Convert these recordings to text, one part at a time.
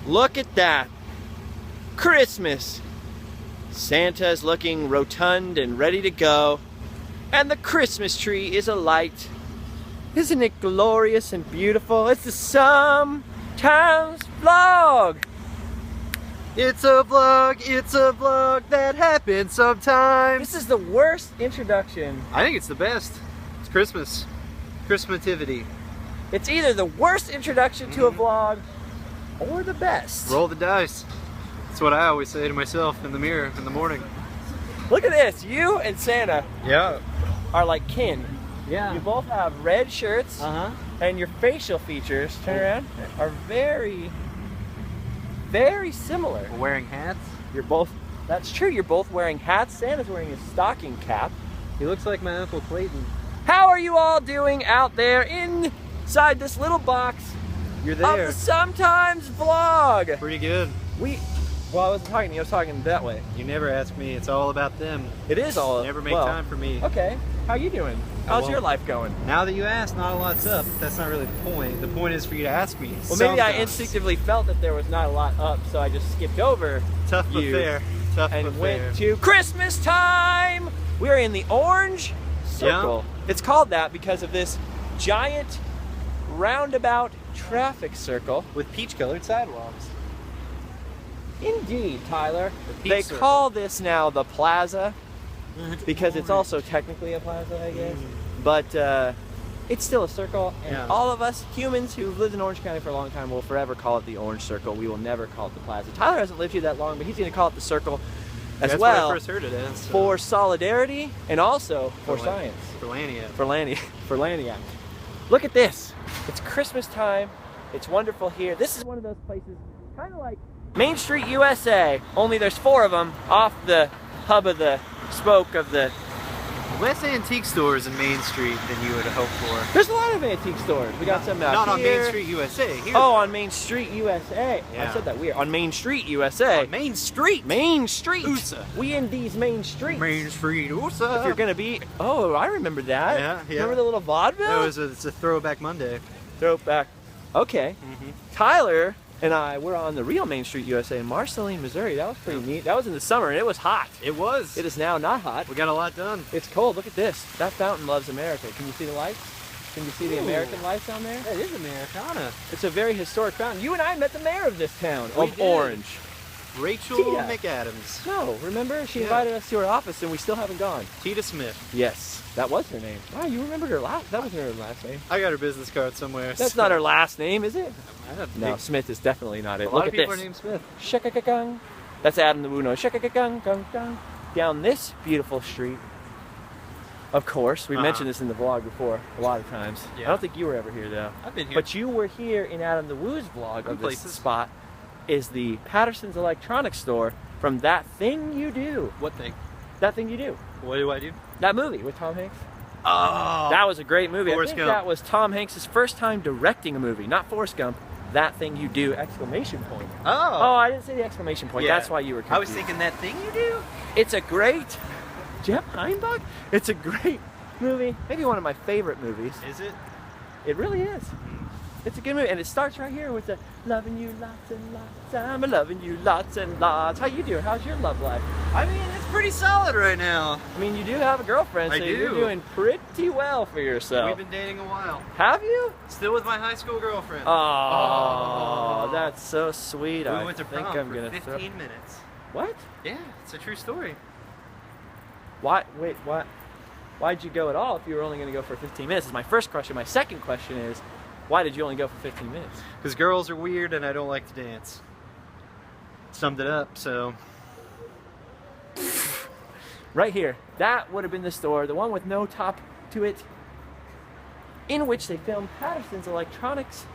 Look at that. Christmas. Santa's looking rotund and ready to go. And the Christmas tree is alight. Isn't it glorious and beautiful? It's the Sometimes Vlog. It's a vlog that happens sometimes. This is the worst introduction. I think it's the best. It's Christmas. Christmativity. It's either the worst introduction to a vlog or the best. Roll the dice. That's what I always say to myself in the mirror in the morning. Look at this. You and Santa Yeah. are like kin. Yeah. You both have red shirts, and your facial features, turn around, are very, very similar. We're wearing hats. You're both, that's true, you're both wearing hats. Santa's wearing a stocking cap. He looks like my Uncle Clayton. How are you all doing out there inside this little box You're of there. the Sometimes Vlog? Pretty good. Well, I wasn't talking to you, I was talking that way. You never ask me. It's all about them. It is all. Never make time for me. Okay, how you doing? How's your life going? Now that you ask, not a lot's up. That's not really the point. The point is for you to ask me. Well, maybe I sometimes. instinctively felt that there was not a lot up, so I just skipped over Tough but you fair. Tough and but went fair. to Christmas time. We're in the orange circle. It's called that because of this giant roundabout traffic circle. With peach-colored sidewalks. Indeed, Tyler. The They peach circle. call this now the plaza because it's also technically a plaza, I guess. But it's still a circle, and Yeah. all of us humans who've lived in Orange County for a long time will forever call it the orange circle. We will never call it the plaza. Tyler hasn't lived here that long, but he's going to call it the circle as That's well. what I first heard it as. So. For solidarity and also for science. For Lania. For Laniac. Look at this. It's Christmas time. It's wonderful here. This is one of those places, kind of like Main Street, USA. Only there's 4 of them off the hub of the spoke of the... Less antique stores in Main Street than you would hope for. There's a lot of antique stores. We got some out Not on here. Main Street, USA. Here. Oh, on Main Street, USA. Yeah. I said that weird. On Main Street, USA. On Main Street. Main Street. USA. We in these main streets. Main Street, USA. If you're gonna be, oh, I remember that. Yeah. Remember the little vaudeville? It's a throwback Monday. Throwback. Okay. Tyler and I were on the real Main Street, USA in Marceline, Missouri. That was pretty neat. That was in the summer and it was hot. It was. It is now not hot. We got a lot done. It's cold. Look at this. That fountain loves America. Can you see the lights? Can you see the American lights on there? That is Americana. It's a very historic fountain. You and I met the mayor of this town, We of did. Orange. Rachel Tia. McAdams. No, remember? She Yeah. invited us to her office and we still haven't gone. Tita Smith. Yes, that was her name. Wow, you remembered her last. That wasn't her last name. I got her business card somewhere. That's not her last name, is it? I don't No, think- Smith is definitely not it. A Look lot at of people this. are named Smith. Shaka-ka-gung. That's Adam the Wuno. Shaka-ka-gung, gung, gung. Down this beautiful street. Of course, we mentioned this in the vlog before a lot of times. Yeah. I don't think you were ever here though. I've been here. But you were here in Adam the Woo's vlog of this places. spot. Is the Patterson's Electronics Store from That Thing You Do. What thing? That Thing You Do. What do I do? That movie with Tom Hanks. Oh. That was a great movie. I Forrest think Gump. that was Tom Hanks' first time directing a movie. Not Forrest Gump. That Thing You Do! Exclamation point. Oh, I didn't say the exclamation point. Yeah. That's why you were confused. I was thinking that thing you do. It's a great... Jeff Heinbach? It's a great movie. Maybe one of my favorite movies. Is it? It really is. It's a good movie. And it starts right here with the loving you lots and lots. I'm loving you lots and lots. How you doing? How's your love life? I mean, it's pretty solid right now. I mean, you do have a girlfriend, I so you're do. doing pretty well for yourself. We've been dating a while. Have you? Still with my high school girlfriend. Oh, that's so sweet. We I went to think prom I'm for gonna 15 minutes. What? Yeah, it's a true story. Why? Wait, what? Why'd you go at all if you were only going to go for 15 minutes? Is my first question. My second question is, why did you only go for 15 minutes? Because girls are weird and I don't like to dance. Summed it up, so. Right here. That would have been the store, the one with no top to it, in which they filmed Patterson's Electronics.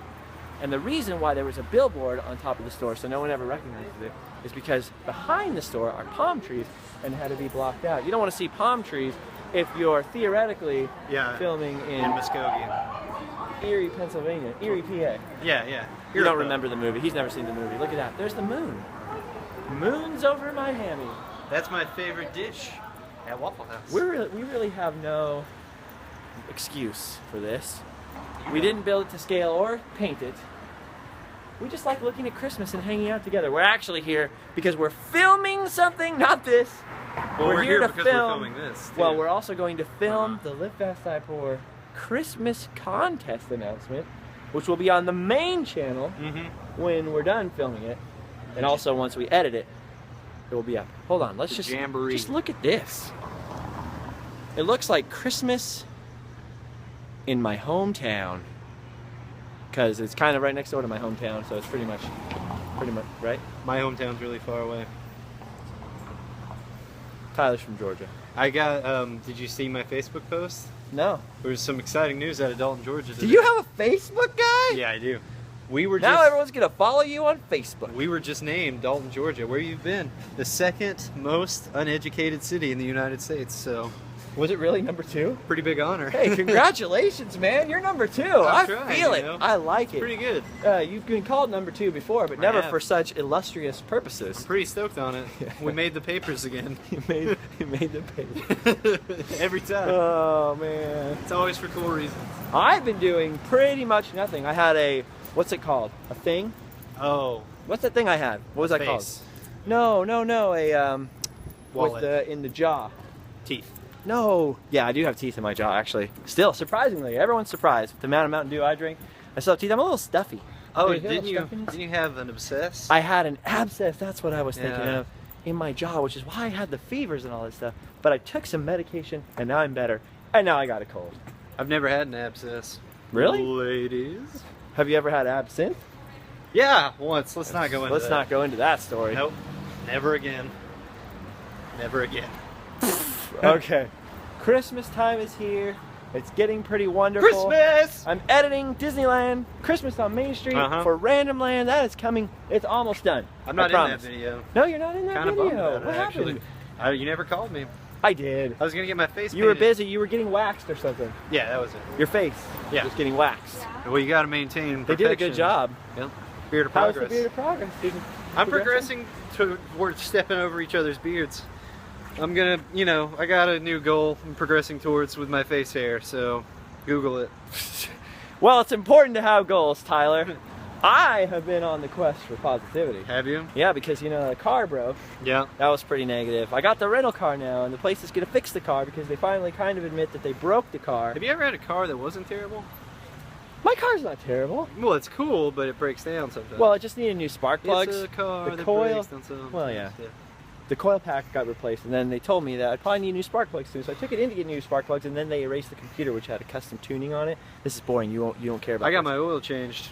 And the reason why there was a billboard on top of the store, so no one ever recognizes it, is because behind the store are palm trees and had to be blocked out. You don't want to see palm trees if you're theoretically filming in Muskogee. Erie, Pennsylvania. Erie, PA. Yeah. You don't remember the movie. He's never seen the movie. Look at that. There's the moon. Moon's over Miami. That's my favorite dish at Waffle House. We really have no excuse for this. We didn't build it to scale or paint it. We just like looking at Christmas and hanging out together. We're actually here because we're filming something, not this. Well, we're here to because film. we're filming this. Well, too. we're also going to film the Live Fast Die Poor Christmas contest announcement, which will be on the main channel when we're done filming it. And also once we edit it, it will be up. Hold on, let's just look at this. It looks like Christmas in my hometown. Because it's kind of right next door to my hometown, so it's pretty much, right? My hometown's really far away. Tyler's from Georgia. I got, did you see my Facebook post? No. There's some exciting news out of Dalton, Georgia today. Do you have a Facebook guy? Yeah, I do. We were now just, everyone's going to follow you on Facebook. We were just named Dalton, Georgia, where you've been. The second most uneducated city in the United States, so... Was it really number 2? Pretty big honor. Hey, congratulations, man. You're number 2. I feel it. I like it. Pretty good. You've been called number 2 before, but never for such illustrious purposes. I'm pretty stoked on it. We made the papers again. You made the papers. Every time. Oh, man. It's always for cool reasons. I've been doing pretty much nothing. I had a, what's it called? A thing? Oh. What's that thing I had? What was that called? No. A, wallet. in the jaw. Teeth. No. Yeah, I do have teeth in my jaw, actually. Still, surprisingly. Everyone's surprised with the amount of Mountain Dew I drink. I still have teeth. I'm a little stuffy. Oh, didn't you have an abscess? I had an abscess. That's what I was thinking of. In my jaw, which is why I had the fevers and all that stuff. But I took some medication, and now I'm better. And now I got a cold. I've never had an abscess. Really? Ladies. Have you ever had absinthe? Yeah, once. Let's not go into Let's not go into that story. Nope. Never again. Never again. Okay. Christmas time is here. It's getting pretty wonderful. Christmas! I'm editing Disneyland Christmas on Main Street for Random Land. That is coming. It's almost done. I'm not in that video. No, you're not in that video. What happened? You never called me. I did. I was going to get my face You were busy. You were getting waxed or something. Yeah, that was it. Your face. Yeah. Just getting waxed. Well, you got to maintain perfection. They did a good job. Yep. Beard of progress. How's the beard of progress? I'm progressing towards stepping over each other's beards. I'm gonna, I got a new goal I'm progressing towards with my face hair, so Google it. Well, it's important to have goals, Tyler. I have been on the quest for positivity. Have you? Yeah, because, the car broke. Yeah. That was pretty negative. I got the rental car now, and the place is going to fix the car because they finally kind of admit that they broke the car. Have you ever had a car that wasn't terrible? My car's not terrible. Well, it's cool, but it breaks down sometimes. Well, it just needed new spark plugs. It's a car that coil, breaks down sometimes. Well, yeah. The coil pack got replaced, and then they told me that I'd probably need new spark plugs soon. So I took it in to get new spark plugs, and then they erased the computer, which had a custom tuning on it. This is boring. You don't care about. I got my oil changed.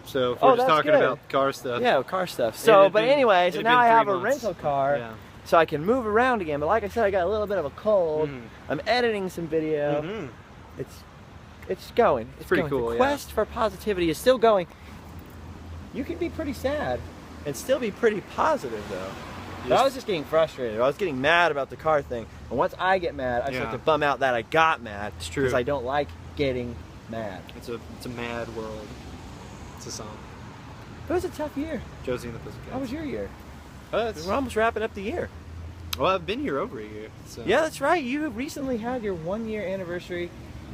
So if we're just talking about car stuff. Yeah, car stuff. So, but anyway, so now I have a rental car, so I can move around again. But like I said, I got a little bit of a cold. I'm editing some video. It's going. It's pretty going. cool. The quest for positivity is still going. You can be pretty sad and still be pretty positive, though. But I was just getting frustrated. I was getting mad about the car thing. And once I get mad, I start to bum out that I got mad. It's true. Because I don't like getting mad. It's a mad world. It's a song. It was a tough year. Josie and the Pussycats. How was your year? We're almost wrapping up the year. Well, I've been here over a year. So. Yeah, that's right. You recently had your 1-year anniversary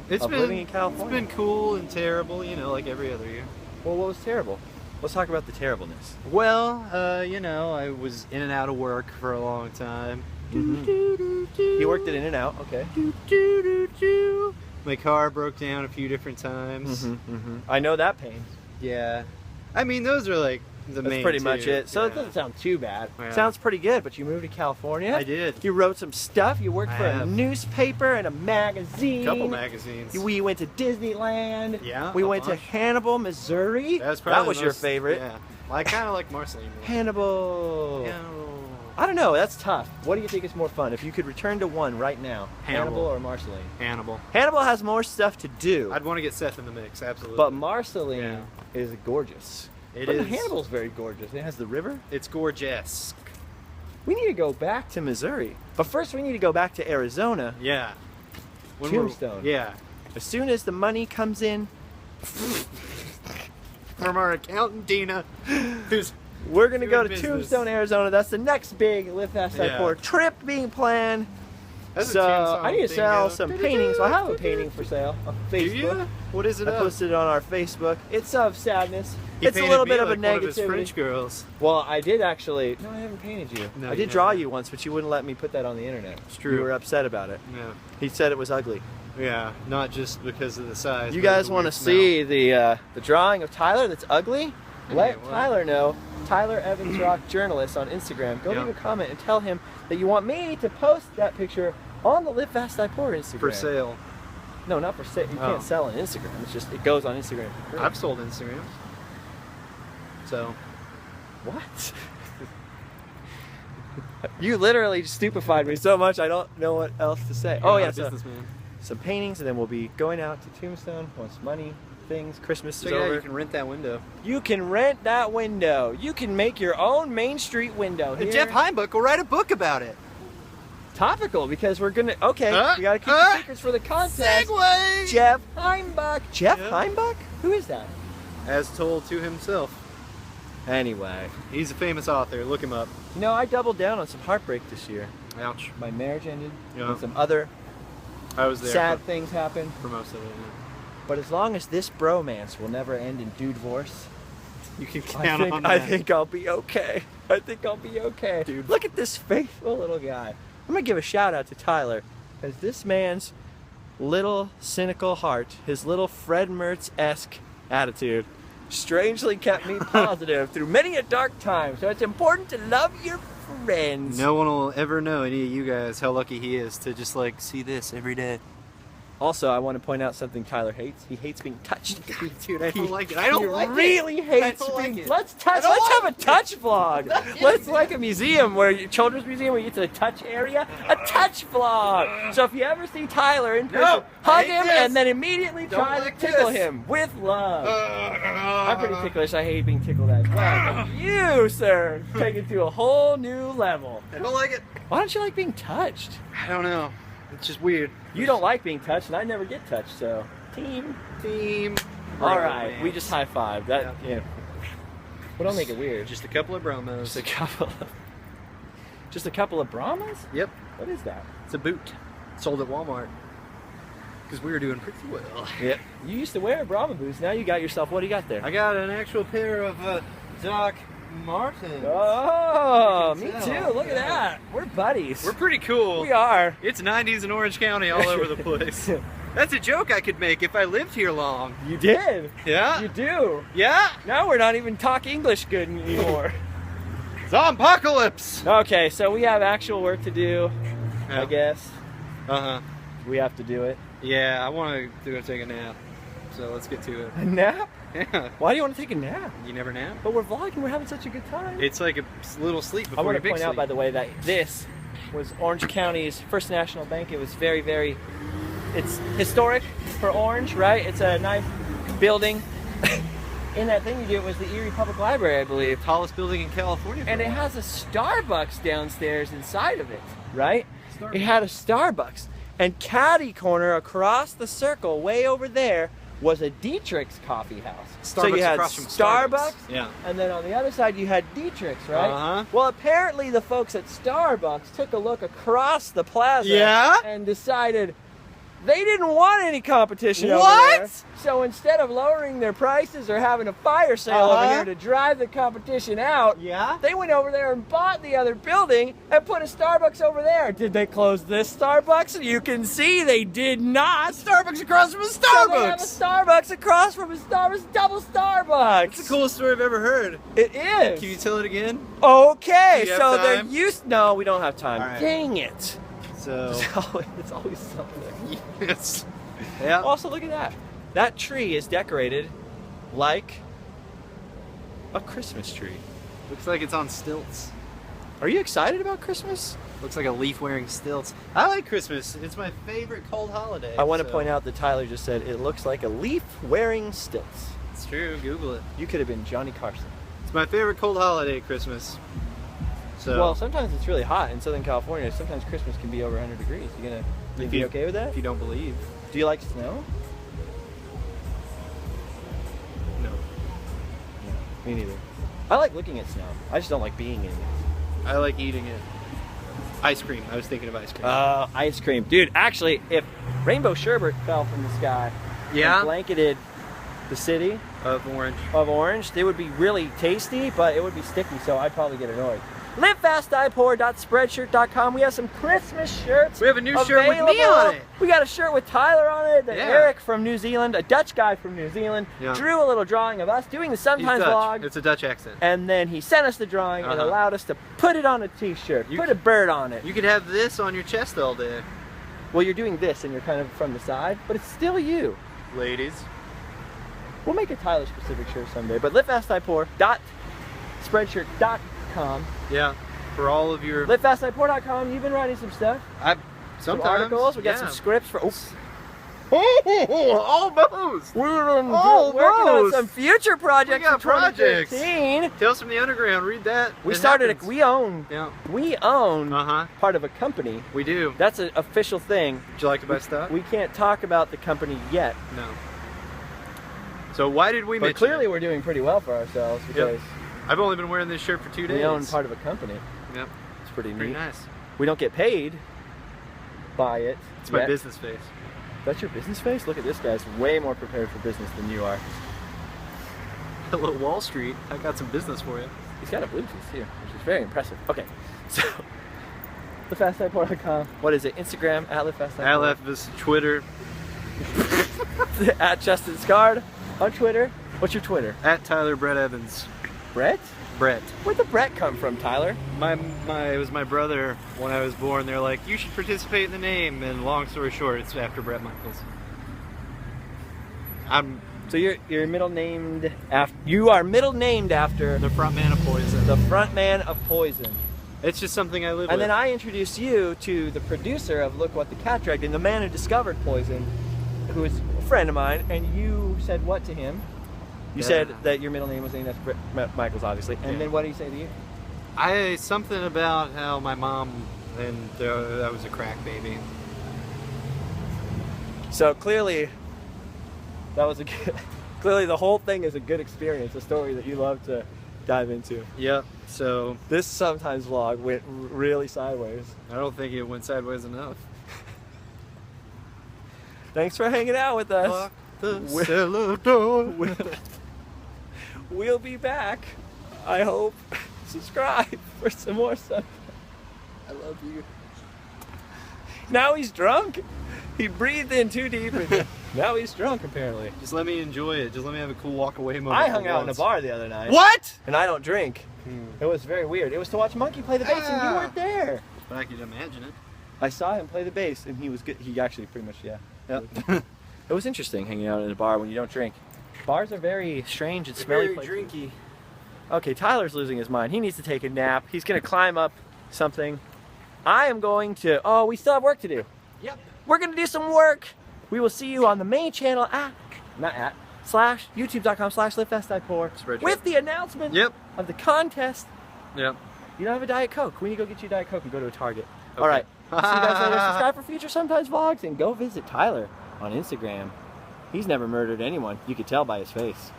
of living in California. It's been cool and terrible, like every other year. Well, what was terrible? Let's talk about the terribleness. Well, I was in and out of work for a long time. You worked it in and out, okay. My car broke down a few different times. I know that pain. Yeah. I mean, those are like the main That's pretty much two. it. So it doesn't sound too bad. Yeah. Sounds pretty good, but you moved to California. I did. You wrote some stuff. You worked for a newspaper and a magazine. A couple magazines. We went to Disneyland. Yeah. We went to Hannibal, Missouri. That was your favorite. Yeah. I kind of like Marceline more. Hannibal. I don't know. That's tough. What do you think is more fun? If you could return to one right now, Hannibal or Marceline? Hannibal. Hannibal has more stuff to do. I'd want to get Seth in the mix, absolutely. But Marceline is gorgeous. It is. Hannibal's very gorgeous. It has the river. It's gorgeous. We need to go back to Missouri. But first we need to go back to Arizona. Yeah. Tombstone. Yeah. As soon as the money comes in from our accountant Dina, we're gonna go to Tombstone, Arizona. That's the next big Live Fast Die Poor trip being planned. So I need to sell some paintings. So I have a painting for sale on Facebook. Do you? What is it? I posted it on our Facebook. It's of sadness. It's a little bit of a One of his negativity. French girls. Well, I did actually. No, I haven't painted you. No, I you did draw haven't. you once, but you wouldn't let me put that on the internet. It's true. You were upset about it. Yeah. He said it was ugly. Yeah, not just because of the size. You but guys the want to weird smell. see the drawing of Tyler that's ugly? Let what? Tyler know. Tyler Evans Rock Journalist on Instagram. Go Yeah. leave a comment and tell him that you want me to post that picture on the Live Fast Die Poor Instagram. For sale. No, not for sale. You Oh. can't sell on Instagram. It's just it goes on Instagram for free. I've sold Instagram. So. What? You literally stupefied me so much I don't know what else to say. Oh yeah, so businessman. some paintings, and then we'll be going out to Tombstone once money, things, Christmas So is yeah, over. you can rent that window. You can rent that window. You can make your own Main Street window. And Here. Jeff Heimbuck will write a book about it. Topical, because we're gonna. Okay, we gotta keep the secrets for the contest. Segway! Jeff Heimbuck. Jeff Yeah. Heimbuck? Who is that? As told to himself. Anyway, He's a famous author. Look him up. you know, I doubled down on some heartbreak this year. Ouch. My marriage ended, Yeah. and some other I was there sad things happened. for most of it. But as long as this bromance will never end in dude divorce, You can I count think, on I that. think I'll be okay. I think I'll be okay. Dude. Look at this faithful little guy. I'm gonna give a shout out to Tyler, because this man's little cynical heart, his little Fred Mertz-esque attitude, strangely kept me positive through many a dark time. So it's important to love your friends. No one will ever know, any of you guys, how lucky he is to just like see this every day. Also, I want to point out something Tyler hates. He hates being touched. Dude, I don't like it. I don't He like it. really hates I don't being. like it. Let's touch. I don't Let's have like a touch vlog. Let's like a museum children's museum where you get to the touch area. A touch vlog. So if you ever see Tyler in person, No, hug I hate him this. and then immediately Don't try like to tickle this. him with love. I'm pretty ticklish. I hate being tickled as well. But you, sir, take it to a whole new level. I don't like it. Why don't you like being touched? I don't know. It's just weird. You don't like being touched, and I never get touched. So team. All right, we just high five. That yeah. Well, don't make it weird. Just a couple of bromos. Just a couple. Just a couple of Brahmas. Yep. What is that? It's a boot. Sold at Walmart. Because we were doing pretty well. Yeah. You used to wear Brahma boots. Now you got yourself. What do you got there? I got an actual pair of Doc Martens. Oh, me tell. too. Look at that. We're buddies. We're pretty cool. We are. It's 90s in Orange County all over the place. That's a joke I could make if I lived here long. You did. Yeah? You do. Yeah? Now we're not even talk English good anymore. Zompocalypse! Okay, so we have actual work to do. I guess Uh-huh. we have to do it. Yeah, I want to go take a nap. So let's get to it. A nap? Yeah. Why do you want to take a nap? You never nap? But we're vlogging. We're having such a good time. It's like a little sleep I before want your to big point out, sleep. by the way, that this was Orange County's First National Bank. It was very, very, it's historic for Orange, right? It's a nice building. In that thing you did was the Erie Public Library, I believe. Tallest building in California. And it has a Starbucks downstairs inside of it, right? It had a Starbucks. And catty corner across the circle, way over there, was a Dietrich's coffee house. So Starbucks you had across from Starbucks, Starbucks. Yeah. and then on the other side you had Dietrich's, right? Uh-huh. Well, apparently the folks at Starbucks took a look across the plaza Yeah? and decided they didn't want any competition over What? there. So instead of lowering their prices or having a fire sale over Uh-huh. here to drive the competition out, Yeah? they went over there and bought the other building and put a Starbucks over there. Did they close this Starbucks? You can see they did not. Starbucks across from a So they have a Starbucks! Starbucks across from a Starbucks, double Starbucks. It's the coolest story I've ever heard. It is. Can you tell it again? Okay, Do you have so they're time? used. No, we don't have time. All right. Dang it. So, It's always something. yes. Yeah. Also, look at that. That tree is decorated like a Christmas tree. Looks like it's on stilts. Are you excited about Christmas? Looks like a leaf wearing stilts. I like Christmas. It's my favorite cold holiday. I want to point out that Tyler just said it looks like a leaf wearing stilts. It's true. Google it. You could have been Johnny Carson. It's my favorite cold holiday, Christmas. So, Well, sometimes it's really hot in Southern California. Sometimes Christmas can be over 100 degrees. You be okay with that? if you don't believe, Do you like snow? no. Me neither. I like looking at snow. I just don't like being in it. I like eating it. Ice cream. I was thinking of ice cream. Ice cream. Dude, actually, if rainbow sherbet fell from the sky Yeah? and blanketed the city, of orange. They would be really tasty, but it would be sticky, so I'd probably get annoyed. livefastdiepoor.spreadshirt.com. We have some Christmas shirts. We have a new shirt with me on it. We got a shirt with Tyler on it. Yeah. Eric from New Zealand, a Dutch guy from New Zealand, drew a little drawing of us doing the Sometimes vlog. It's a Dutch accent. And then he sent us the drawing and allowed us to put it on a t-shirt, put a bird on it. You could have this on your chest all day. Well, you're doing this and you're kind of from the side, but it's still you. Ladies. We'll make a Tyler specific shirt someday, but livefastdiepoor.spreadshirt.com. Yeah, for all of your... livefastdiepoor.com, you've been writing some stuff. Some articles, we got some scripts for... Almost! We're working on some future projects for 2015. Tales from the Underground, read that. We own part of a company. We do. That's an official thing. Would you like to buy stock? We can't talk about the company yet. No. So why did we mention But clearly we're doing pretty well for ourselves because I've only been wearing this shirt for 2 days. We own part of a company. Yep. It's pretty neat. Pretty nice. We don't get paid by it. It's my business face. That's your business face? Look at this guy's way more prepared for business than you are. Hello Wall Street, I got some business for you. He's got a Bluetooth too, which is very impressive. Okay, so livefastdiepoor.com. What is it? Instagram at livefastdiepoor. At left Twitter. At Justin Scard on Twitter. What's your Twitter? At Tyler Brett Evans. Brett? Brett. Where'd the Brett come from, Tyler? It was my brother when I was born. They're like, you should participate in the name, and long story short, it's after Brett Michaels. So you're middle named after. You are middle named after the front man of Poison. The front man of Poison. It's just something I live with. And then I introduced you to the producer of Look What the Cat Dragged In, the man who discovered Poison, who is a friend of mine, and you said what to him? You said that your middle name was named after Brett Michaels, obviously. And then what did he say to you? Something about how my mom and I was a crack baby. So clearly, that was clearly the whole thing is a good experience, a story that you love to dive into. Yep. So this Sometimes vlog went really sideways. I don't think it went sideways enough. Thanks for hanging out with us. Lock the cellar door. We'll be back, I hope. Subscribe for some more stuff. I love you. Now he's drunk. He breathed in too deep and now he's drunk apparently. Just let me enjoy it. Just let me have a cool walk away moment. I hung out in a bar the other night. What? And I don't drink. It was very weird. It was to watch Monkey play the bass and you weren't there. But I could imagine it. I saw him play the bass and he was good. He actually pretty much, It was interesting hanging out in a bar when you don't drink. Bars are very strange and smelly. Very drinky. Okay, Tyler's losing his mind. He needs to take a nap. He's gonna climb up something. I am going to, we still have work to do. Yep. We're gonna do some work. We will see you on the main channel /youtube.com/livefastdiepoor with the announcement of the contest. Yep. You don't have a Diet Coke. We need to go get you a Diet Coke and go to a Target. Okay. All right. See you guys later. Subscribe for future Sometimes vlogs and go visit Tyler on Instagram. He's never murdered anyone. You could tell by his face.